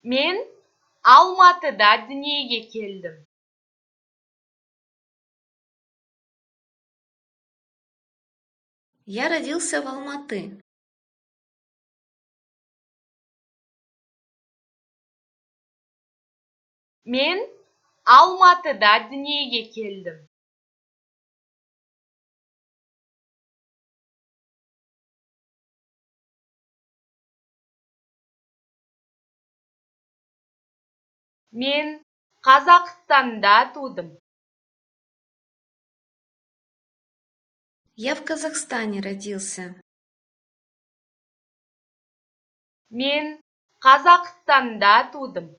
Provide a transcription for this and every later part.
Men Алматыда дүниеге келдім. Я родился в Алматы. Men Алматыда дүниеге келдім. Мен Қазақстанда тудым. Я в Казахстане родился. Мен Қазақстанда тудым.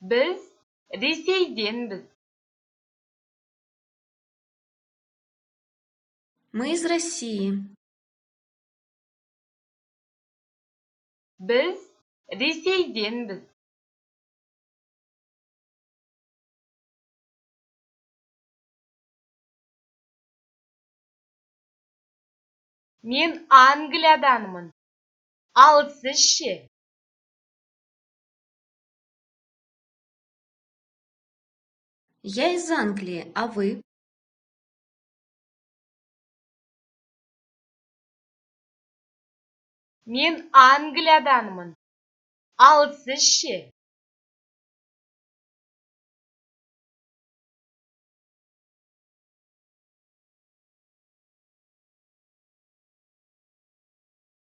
Біз Ресейденбіз. Мы из России. Біз Ресейденбіз. Мен Англияданмын. Ал сіз ше? Я из Англии, а вы? Мен Англияданмын. Ал сіз ше?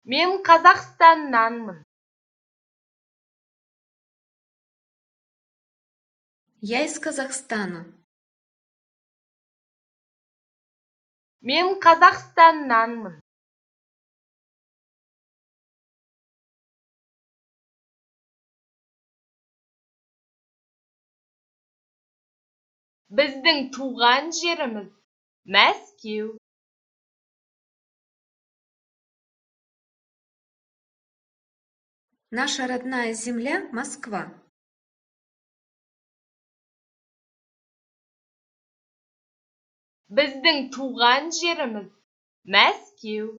Мен Қазақстаннанмын. Я из Казахстана. Мен Қазақстаннанмын. Біздің туған жеріміз Мәскеу. Наша родная земля – Москва. Біздің туған жеріміз Мәскеу.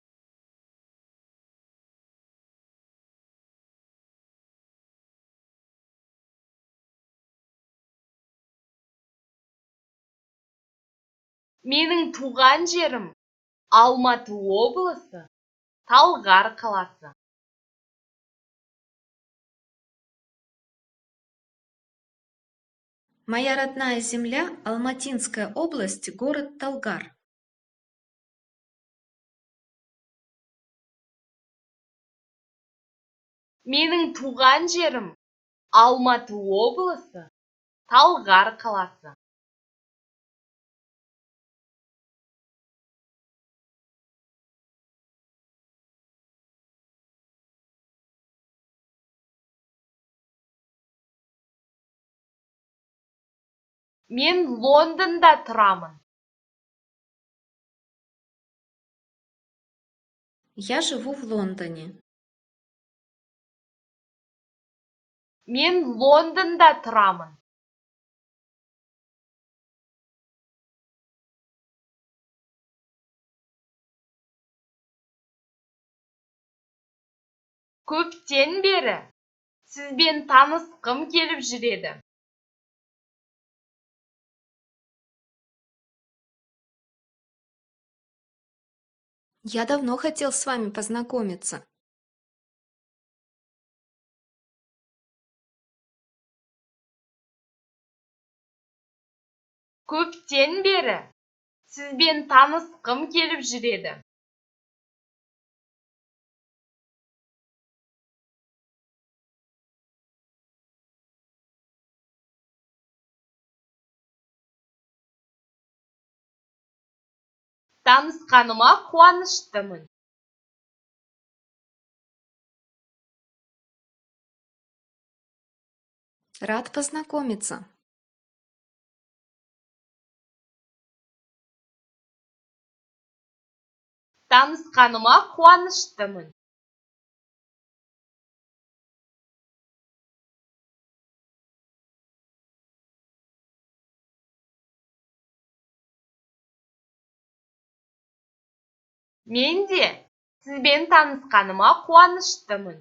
Менің туған жерім Алматы облысы, Талғар қаласы. Моя родная земля – Алматинская область, город Талгар. Менің туған жерім Алматы облысы, Талғар қаласы. Мен Лондонда тұрамын. Я живу в Лондоне. Мен Лондонда тұрамын. Көптен бері сізбен танысқым келіп жүреді. Я давно хотел с вами познакомиться. Көптен бері сізбен танысқым келіп жүреді. Танысқаныма қуаныштымын. Рад познакомиться. Танысқаныма қуаныштымын. Мен де сізбен танысқаныма қуаныштымын.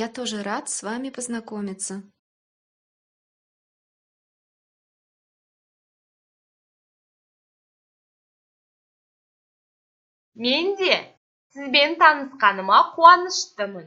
Я тоже рад с вами познакомиться. Мен де сізбен танысқаныма қуаныштымын.